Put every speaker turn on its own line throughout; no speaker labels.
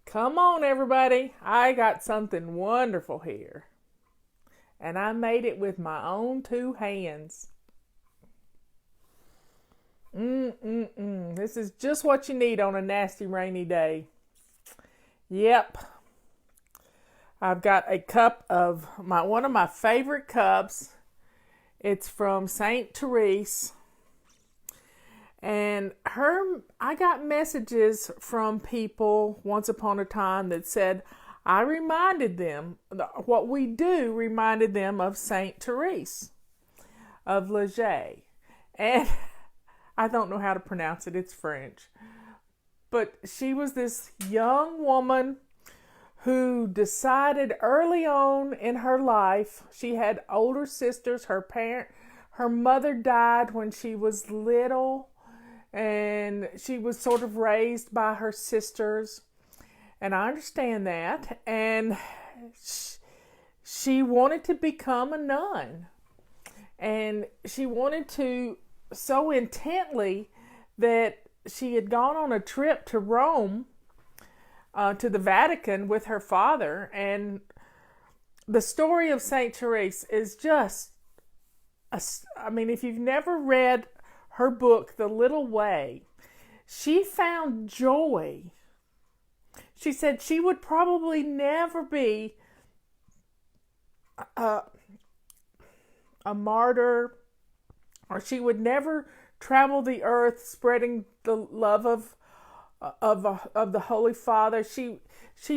Come on, everybody. I got something wonderful here. And I made it with my own two hands. This is just what you need on a nasty rainy day. Yep. I've got a cup of one of my favorite cups. It's from Saint Therese. And I got messages from people once upon a time that said I reminded them, what we do reminded them of Saint Therese of Lisieux. And I don't know how to pronounce it, it's French. But she was this young woman who decided early on in her life, she had older sisters, her mother died when she was little, and she was sort of raised by her sisters, and I understand that. And she wanted to become a nun, and she wanted to so intently that she had gone on a trip to Rome, to the Vatican with her father. And the story of Saint Therese is just, if you've never read her book, The Little Way, she found joy. She said she would probably never be a martyr, or she would never travel the earth spreading the love of the Holy Father. She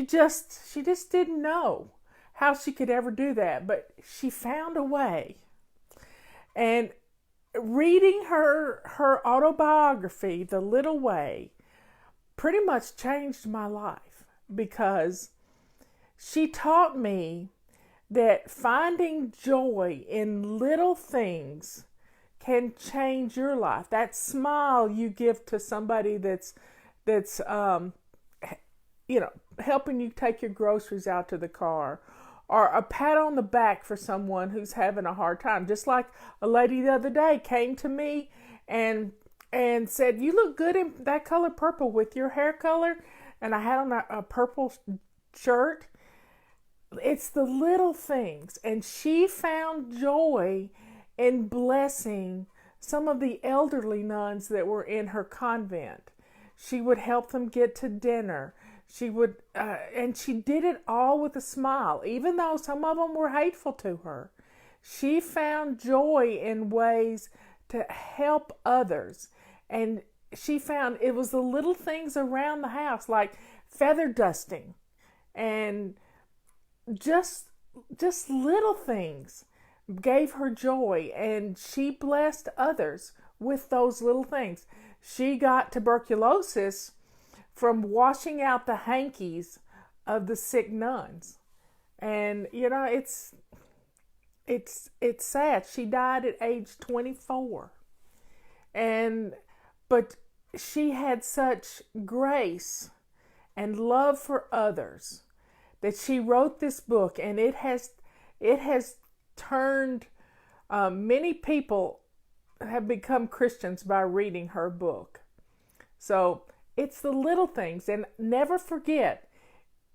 just didn't know how she could ever do that, but she found a way. And reading her autobiography, The Little Way, pretty much changed my life, because she taught me that finding joy in little things can change your life. That smile you give to somebody that's helping you take your groceries out to the car, or a pat on the back for someone who's having a hard time. Just like a lady the other day came to me and said, "You look good in that color purple with your hair color," and I had on a purple shirt. It's the little things, and she found joy in blessing some of the elderly nuns that were in her convent. She would help them get to dinner. She would, and she did it all with a smile, even though some of them were hateful to her. She found joy in ways to help others. And she found it was the little things around the house, like feather dusting, and just little things gave her joy, and she blessed others with those little things. She got tuberculosis from washing out the hankies of the sick nuns. And it's sad. She died at age 24. But she had such grace and love for others that she wrote this book, and it has turned many people have become Christians by reading her book. So it's the little things, and never forget,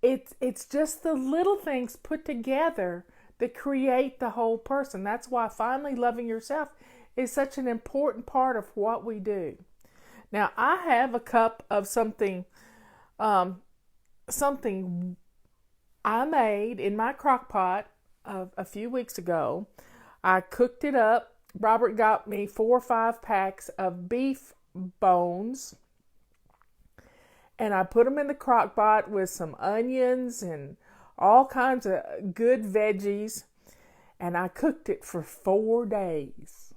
it's just the little things put together that create the whole person. That's why finally loving yourself is such an important part of what we do. Now, I have a cup of something I made in my crock pot a few weeks ago. I cooked it up. Robert got me 4 or 5 packs of beef bones, and I put them in the crock pot with some onions and all kinds of good veggies, and I cooked it for 4 days,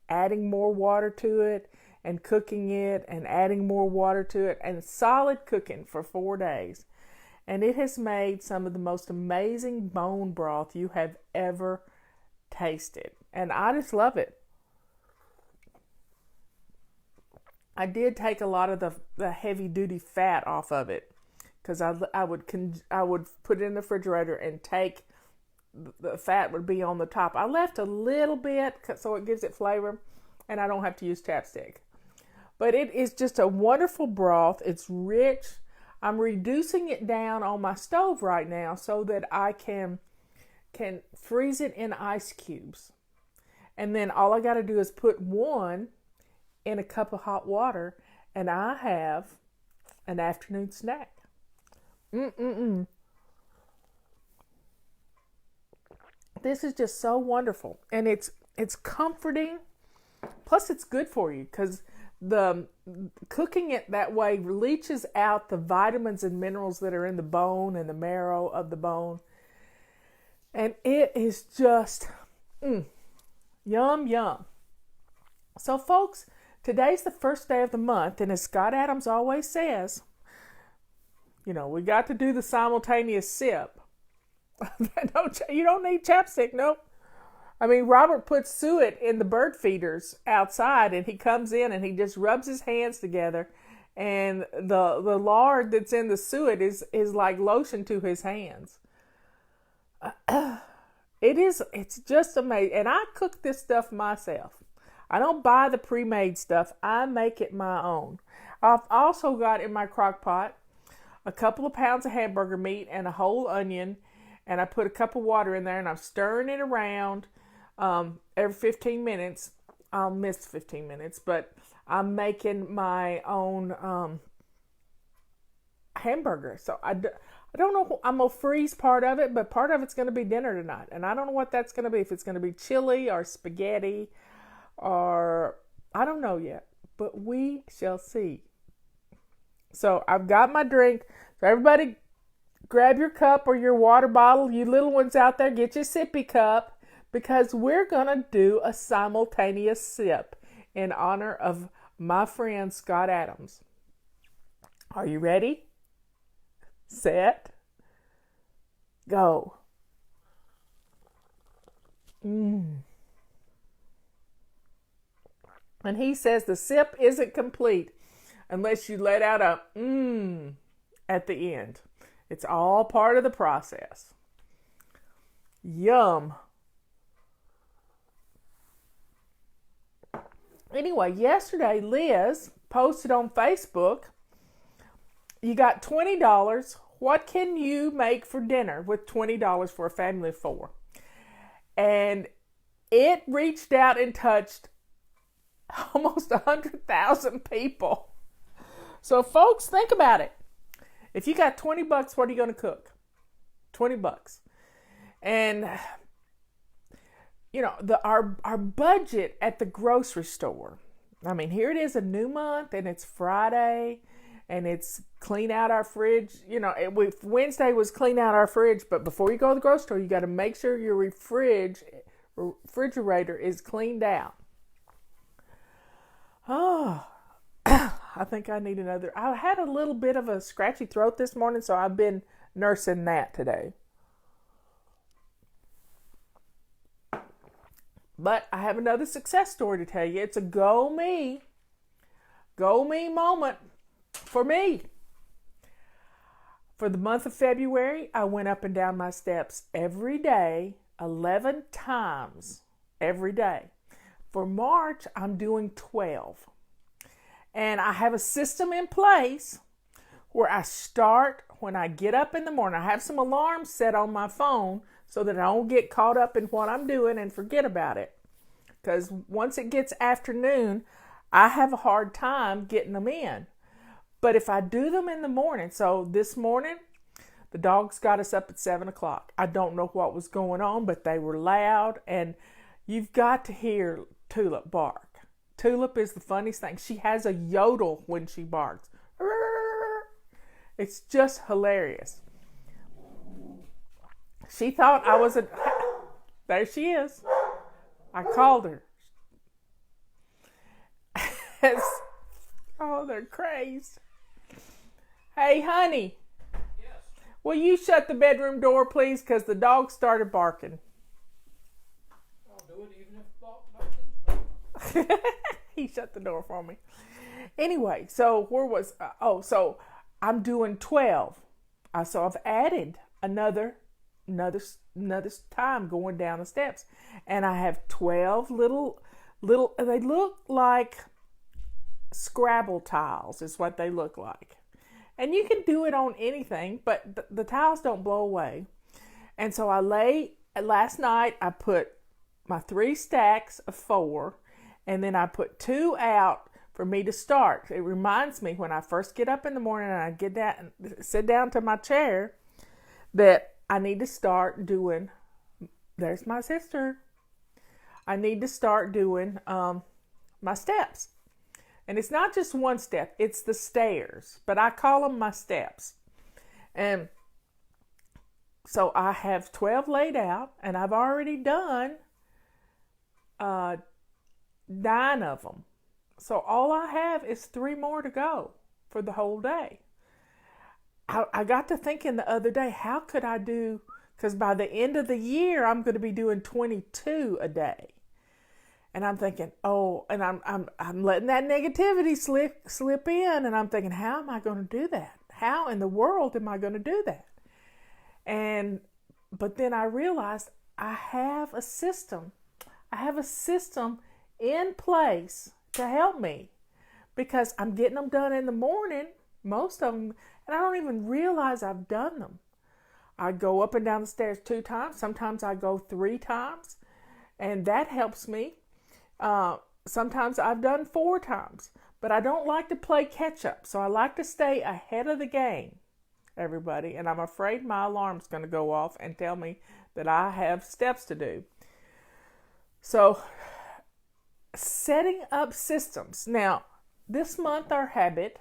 adding more water to it and cooking it and adding more water to it, and solid cooking for 4 days. And it has made some of the most amazing bone broth you have ever tasted. And I just love it. I did take a lot of the heavy duty fat off of it, because I would put it in the refrigerator and take the fat would be on the top. I left a little bit so it gives it flavor, and I don't have to use chapstick. But it is just a wonderful broth. It's rich. I'm reducing it down on my stove right now so that I can freeze it in ice cubes. And then all I got to do is put one in a cup of hot water, and I have an afternoon snack. This is just so wonderful, and it's comforting. Plus, it's good for you because the cooking it that way leaches out the vitamins and minerals that are in the bone and the marrow of the bone, and it is just yum yum. So, folks, today's the first day of the month, and as Scott Adams always says, we got to do the simultaneous sip. You don't need chapstick, nope. I mean, Robert puts suet in the bird feeders outside, and he comes in and he just rubs his hands together, and the lard that's in the suet is like lotion to his hands. It's just amazing. And I cook this stuff myself. I don't buy the pre-made stuff. I make it my own. I've also got in my crock pot a couple of pounds of hamburger meat and a whole onion, and I put a cup of water in there, and I'm stirring it around every 15 minutes. I'll miss 15 minutes, but I'm making my own hamburger. So I don't know. I'm going to freeze part of it, but part of it's going to be dinner tonight. And I don't know what that's going to be. If it's going to be chili or spaghetti or I don't know yet, but we shall see. So I've got my drink. So everybody grab your cup or your water bottle. You little ones out there, get your sippy cup, because we're going to do a simultaneous sip in honor of my friend Scott Adams. Are you ready? Set. Go. And he says the sip isn't complete unless you let out a at the end. It's all part of the process. Yum. Anyway, yesterday Liz posted on Facebook, you got $20. What can you make for dinner with $20 for a family of 4? And it reached out and touched almost 100,000 people. So folks, think about it. If you got $20, what are you going to cook? $20. And our budget at the grocery store. I mean, here it is, a new month, and it's Friday, and it's clean out our fridge. Wednesday was clean out our fridge, but before you go to the grocery store, you got to make sure your refrigerator is cleaned out. Oh, I think I need another. I had a little bit of a scratchy throat this morning, so I've been nursing that today. But I have another success story to tell you. It's a go me moment for me. For the month of February, I went up and down my steps every day, 11 times every day. For March, I'm doing 12. And I have a system in place where I start when I get up in the morning. I have some alarms set on my phone so that I don't get caught up in what I'm doing and forget about it. Because once it gets afternoon, I have a hard time getting them in. But if I do them in the morning, so this morning, the dogs got us up at 7 o'clock. I don't know what was going on, but they were loud, and you've got to hear Tulip bark. Tulip is the funniest thing. She has a yodel when she barks. It's just hilarious. She thought I was there she is. I called her. Oh, they're crazed. Hey, honey.
Yes.
Will you shut the bedroom door, please? Because the dog started barking.
I'll do it even if the dog.
He shut the door for me. Anyway, so where was... so I'm doing 12. So I've added another time going down the steps. And I have 12 little... They look like Scrabble tiles is what they look like. And you can do it on anything, but the tiles don't blow away. And so last night I put my 3 stacks of 4, and then I put 2 out for me to start. It reminds me when I first get up in the morning and I get down and sit down to my chair that I need to start doing, there's my sister. I need to start doing my steps. And it's not just one step, it's the stairs, but I call them my steps. And so I have 12 laid out, and I've already done 9 of them. So all I have is 3 more to go for the whole day. I got to thinking the other day, how could I do, because by the end of the year, I'm going to be doing 22 a day. And I'm thinking, and I'm letting that negativity slip in, and I'm thinking, how am I going to do that? How in the world am I going to do that? But then I realized I have a system. I have a system in place to help me, because I'm getting them done in the morning, most of them, and I don't even realize I've done them. I go up and down the stairs 2 times. Sometimes I go 3 times, and that helps me. Sometimes I've done 4 times, but I don't like to play catch up. So I like to stay ahead of the game, everybody. And I'm afraid my alarm's going to go off and tell me that I have steps to do. So setting up systems. Now, this month our habit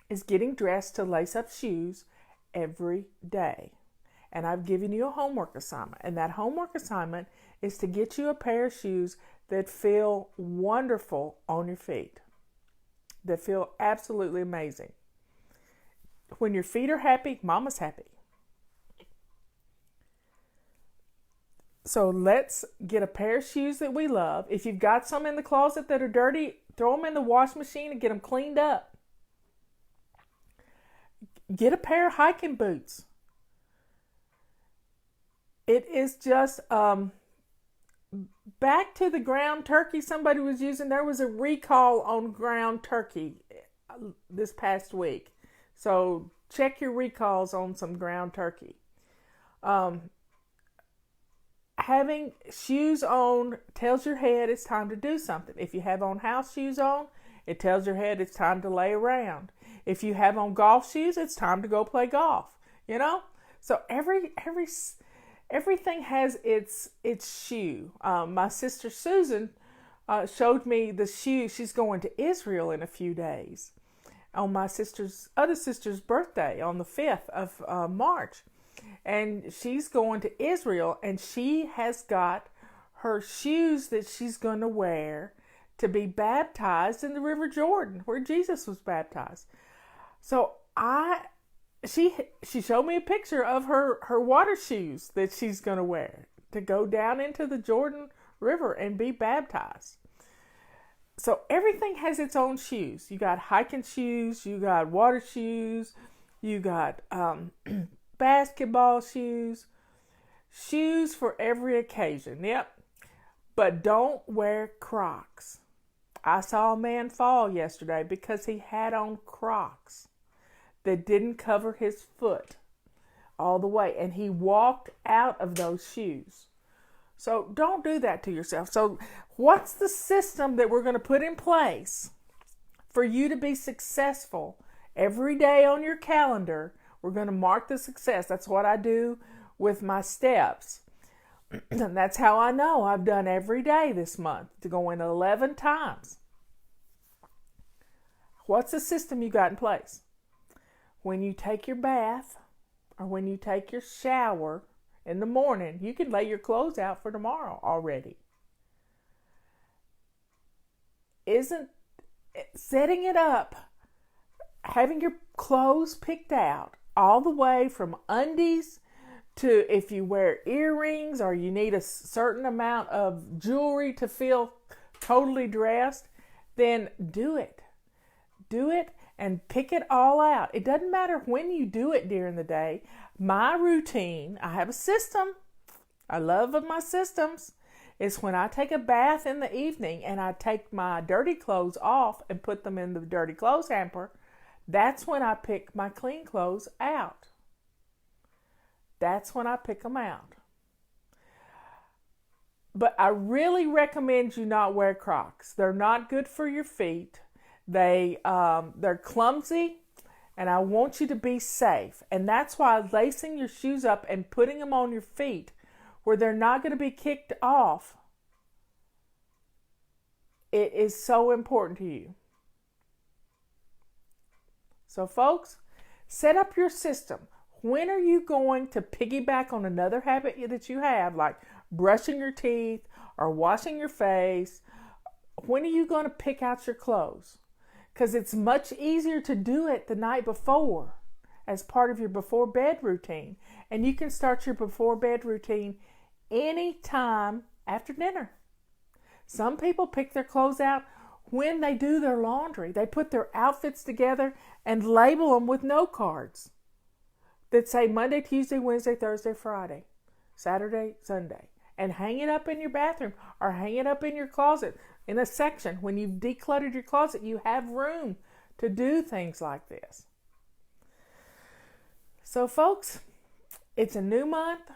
is getting dressed to lace up shoes every day. And I've given you a homework assignment. And that homework assignment is to get you a pair of shoes that feel wonderful on your feet, that feel absolutely amazing. When your feet are happy, mama's happy. So let's get a pair of shoes that we love. If you've got some in the closet that are dirty, throw them in the wash machine and get them cleaned up. Get a pair of hiking boots. It is just back to the ground turkey somebody was using. There was a recall on ground turkey this past week. So check your recalls on some ground turkey. Having shoes on tells your head it's time to do something. If you have on house shoes on, it tells your head it's time to lay around. If you have on golf shoes, it's time to go play golf. You know? So everything has its shoe. My sister Susan showed me the shoe. She's going to Israel in a few days on my other sister's birthday on the 5th of March. And she's going to Israel, and she has got her shoes that she's going to wear to be baptized in the River Jordan, where Jesus was baptized. So she showed me a picture of her water shoes that she's going to wear to go down into the Jordan River and be baptized. So everything has its own shoes. You got hiking shoes, you got water shoes, you got basketball shoes for every occasion. Yep. But don't wear Crocs. I saw a man fall yesterday because he had on Crocs that didn't cover his foot all the way, and he walked out of those shoes. So don't do that to yourself. So what's the system that we're going to put in place for you to be successful every day on your calendar? We're going to mark the success. That's what I do with my steps. And that's how I know I've done every day this month, to go in 11 times. What's the system you got in place? When you take your bath or when you take your shower in the morning, you can lay your clothes out for tomorrow already. Isn't setting it up, having your clothes picked out, all the way from undies to if you wear earrings or you need a certain amount of jewelry to feel totally dressed, then do it. Do it and pick it all out. It doesn't matter when you do it during the day. My routine, I have a system. I love my systems. It's when I take a bath in the evening and I take my dirty clothes off and put them in the dirty clothes hamper. That's when I pick my clean clothes out. That's when I pick them out. But I really recommend you not wear Crocs. They're not good for your feet. They're clumsy, and I want you to be safe. And that's why lacing your shoes up and putting them on your feet where they're not going to be kicked off, it is so important to you. So folks, set up your system. When are you going to piggyback on another habit that you have, like brushing your teeth or washing your face? When are you going to pick out your clothes? Because it's much easier to do it the night before as part of your before bed routine. And you can start your before bed routine any time after dinner. Some people pick their clothes out when they do their laundry. They put their outfits together and label them with note cards that say Monday, Tuesday, Wednesday, Thursday, Friday, Saturday, Sunday, and hang it up in your bathroom or hang it up in your closet in a section. When you've decluttered your closet, you have room to do things like this. So folks, it's a new month.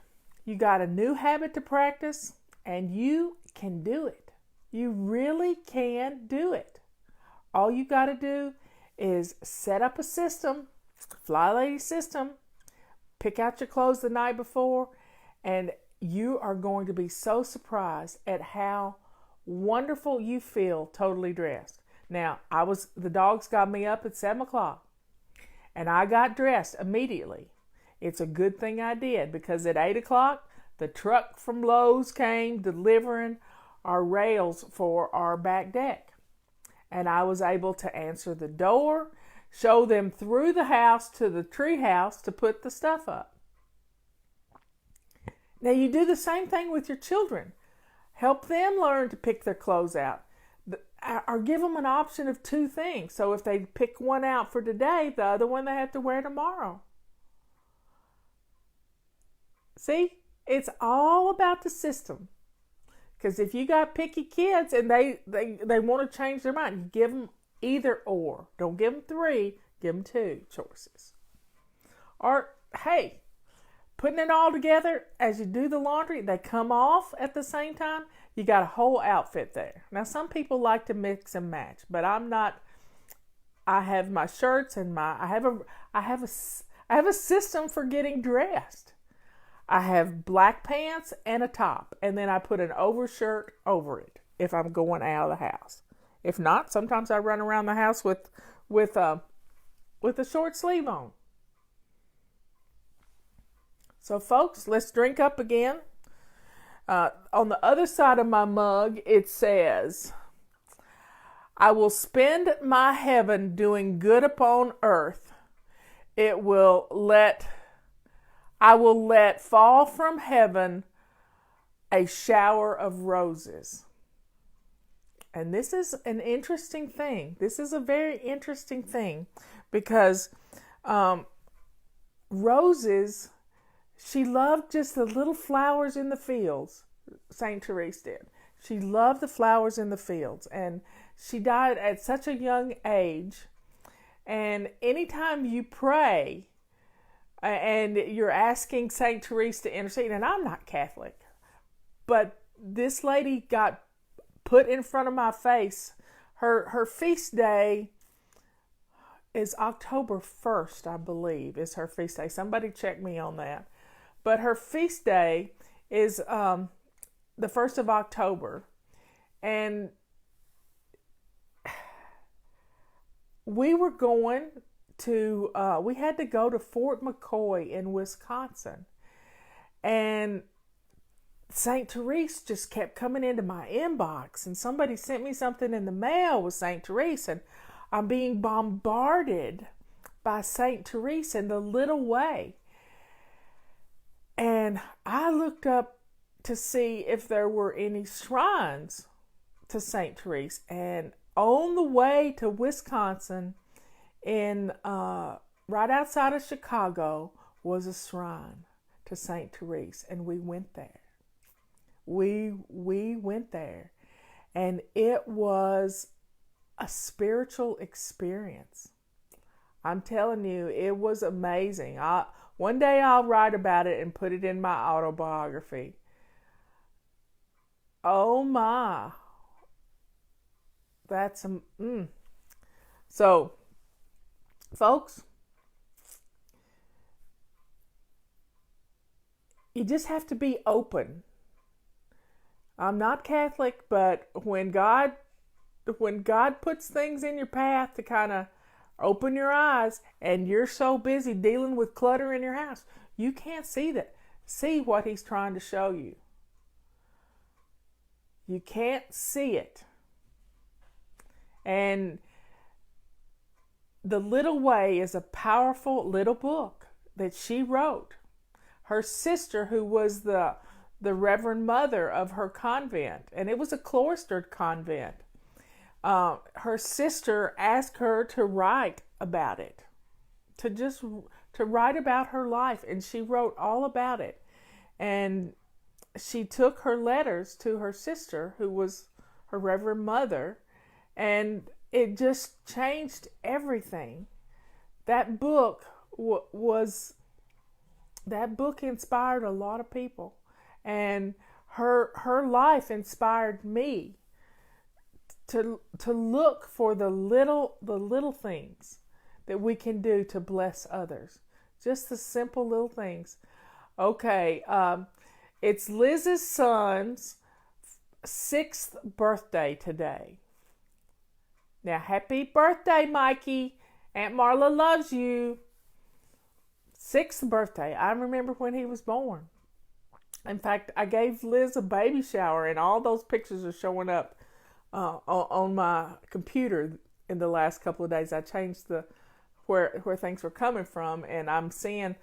You got a new habit to practice, and you can do it. You really can do it. All you got to do is set up a system, Fly Lady system, pick out your clothes the night before, and you are going to be so surprised at how wonderful you feel totally dressed. Now, the dogs got me up at 7 o'clock, and I got dressed immediately. It's a good thing I did, because at 8 o'clock, the truck from Lowe's came delivering our rails for our back deck. And I was able to answer the door, show them through the house to the tree house to put the stuff up. Now you do the same thing with your children. Help them learn to pick their clothes out. Or give them an option of 2 things. So if they pick one out for today, the other one they have to wear tomorrow. See? It's all about the system. Because if you got picky kids and they want to change their mind, you give them either or. Don't give them 3, give them 2 choices. Or, hey, putting it all together as you do the laundry, they come off at the same time, you got a whole outfit there. Now, some people like to mix and match, but I'm not. I have my shirts and I have a system for getting dressed. I have black pants and a top, and then I put an overshirt over it if I'm going out of the house. If not, sometimes I run around the house with a short sleeve on. So folks, let's drink up again. On the other side of my mug, it says, I will spend my heaven doing good upon earth. I will let fall from heaven a shower of roses. And this is an interesting thing. This is a very interesting thing because roses, she loved just the little flowers in the fields, St. Therese did. She loved the flowers in the fields, and she died at such a young age. And anytime you pray and you're asking St. Therese to intercede, and I'm not Catholic, but this lady got put in front of my face. Her feast day is October 1st, I believe, is her feast day. Somebody check me on that. But her feast day is the 1st of October. And we were going to, we had to go to Fort McCoy in Wisconsin. And St. Therese just kept coming into my inbox, and somebody sent me something in the mail with St. Therese, and I'm being bombarded by St. Therese in the little way. And I looked up to see if there were any shrines to St. Therese, and on the way to Wisconsin, in right outside of Chicago, was a shrine to St. Therese, and we went there. We went there, and it was a spiritual experience. I'm telling you, it was amazing. One day I'll write about it and put it in my autobiography. Oh my. That's So, folks, you just have to be open. I'm not Catholic, but when God puts things in your path to kind of open your eyes, and you're so busy dealing with clutter in your house, you can't see what he's trying to show you. You can't see it. And The Little Way is a powerful little book that she wrote. Her sister, who was the Reverend Mother of her convent, and it was a cloistered convent, her sister asked her to write about it, to write about her life, and she wrote all about it. And she took her letters to her sister, who was her Reverend Mother, and it just changed everything. That book inspired a lot of people, and her life inspired me to look for the little things that we can do to bless others. Just the simple little things. Okay, it's Liz's son's 6th birthday today. Now, happy birthday, Mikey. Aunt Marla loves you. 6th birthday. I remember when he was born. In fact, I gave Liz a baby shower, and all those pictures are showing up on my computer in the last couple of days. I changed where things were coming from, and I'm seeing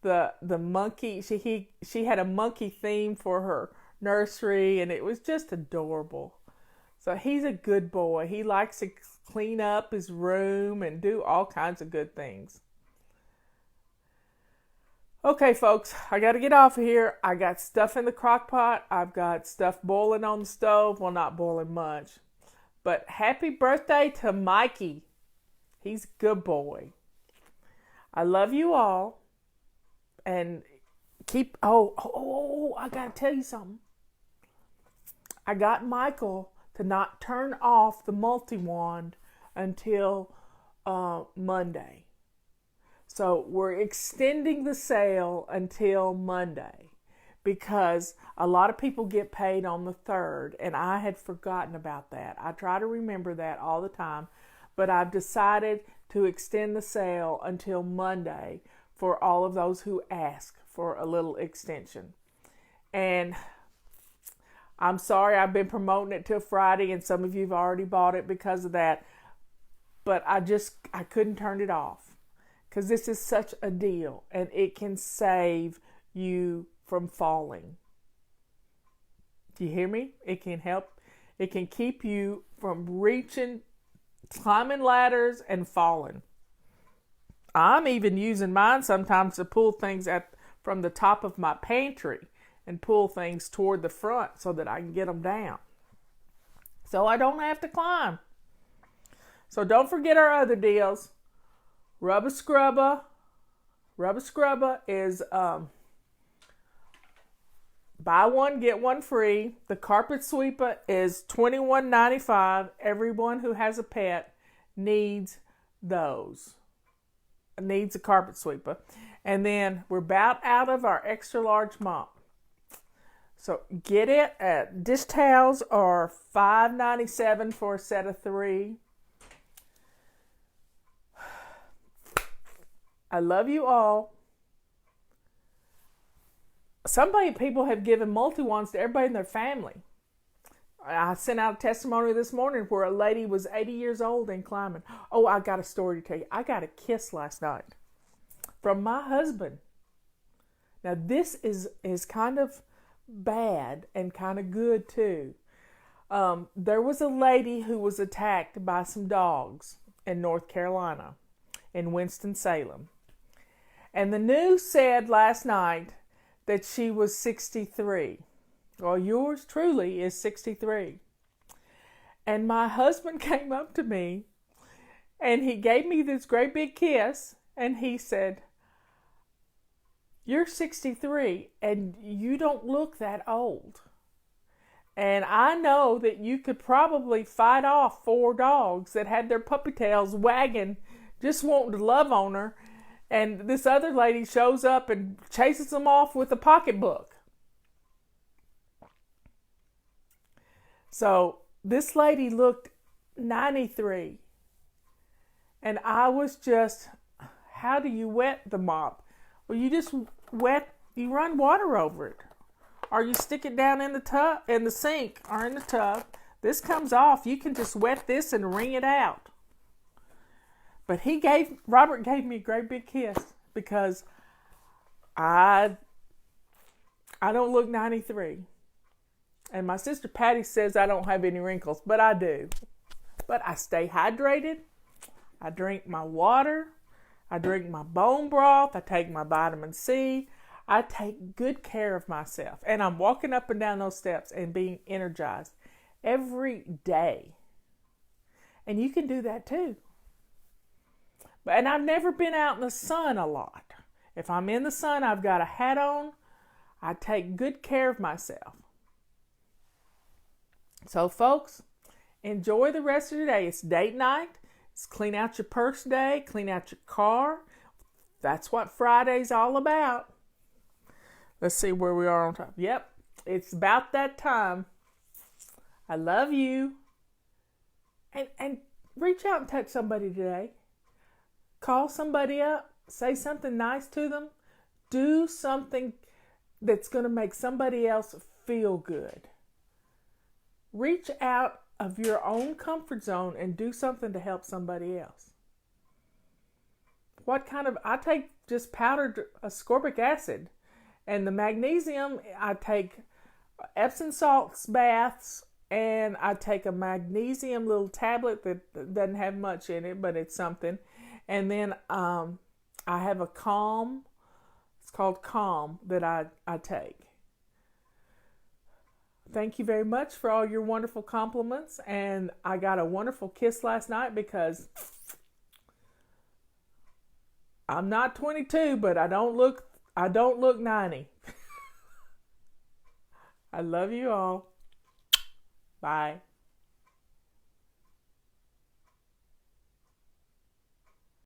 the monkey. She had a monkey theme for her nursery, and it was just adorable. So he's a good boy. He likes to clean up his room and do all kinds of good things. Okay, folks, I got to get off of here. I got stuff in the crock pot. I've got stuff boiling on the stove. Well, not boiling much. But happy birthday to Mikey. He's a good boy. I love you all. And keep... I got to tell you something. I got Michael to not turn off the multi-wand until Monday. So we're extending the sale until Monday because a lot of people get paid on the 3rd, and I had forgotten about that. I try to remember that all the time, but I've decided to extend the sale until Monday for all of those who ask for a little extension. And I'm sorry I've been promoting it till Friday, and some of you have already bought it because of that, but I couldn't turn it off. Because this is such a deal, and it can save you from falling. Do you hear me? It can help. It can keep you from climbing ladders and falling. I'm even using mine sometimes to pull things from the top of my pantry and pull things toward the front so that I can get them down. So I don't have to climb. So don't forget our other deals. Rubber Scrubber is buy one, get one free. The Carpet Sweeper is $21.95. Everyone who has a pet needs those. Needs a carpet sweeper. And then we're about out of our extra large mop. So get it. Dish towels are $5.97 for a set of 3. I love you all. People have given multi-wands to everybody in their family. I sent out a testimony this morning where a lady was 80 years old and climbing. Oh, I got a story to tell you. I got a kiss last night from my husband. Now, this is kind of bad and kind of good, too. There was a lady who was attacked by some dogs in North Carolina, in Winston-Salem. And the news said last night that she was 63. Well, yours truly is 63. And my husband came up to me And he gave me this great big kiss, and he said, "You're 63 and you don't look that old. And I know that you could probably fight off 4 dogs that had their puppy tails wagging, just wanting to love on her. And this other lady shows up and chases them off with a pocketbook." So this lady looked 93. And I was just, how do you wet the mop? Well, you just you run water over it. Or you stick it down in the tub, in the sink, or in the tub. This comes off. You can just wet this and wring it out. But Robert gave me a great big kiss because I don't look 93. And my sister Patty says I don't have any wrinkles, but I do. But I stay hydrated. I drink my water. I drink my bone broth. I take my vitamin C. I take good care of myself. And I'm walking up and down those steps and being energized every day. And you can do that too. And I've never been out in the sun a lot. If I'm in the sun, I've got a hat on. I take good care of myself. So folks, enjoy the rest of your day. It's date night. It's clean out your purse day, clean out your car. That's what Friday's all about. Let's see where we are on time. Yep, it's about that time. I love you. And reach out and touch somebody today. Call somebody up. Say something nice to them. Do something that's going to make somebody else feel good. Reach out of your own comfort zone and do something to help somebody else. I take just powdered ascorbic acid, and the magnesium, I take Epsom salts baths, and I take a magnesium little tablet that doesn't have much in it, but it's something. And then I have a Calm, it's called Calm, that I take. Thank you very much for all your wonderful compliments. And I got a wonderful kiss last night because I'm not 22, but I don't look 90. I love you all. Bye.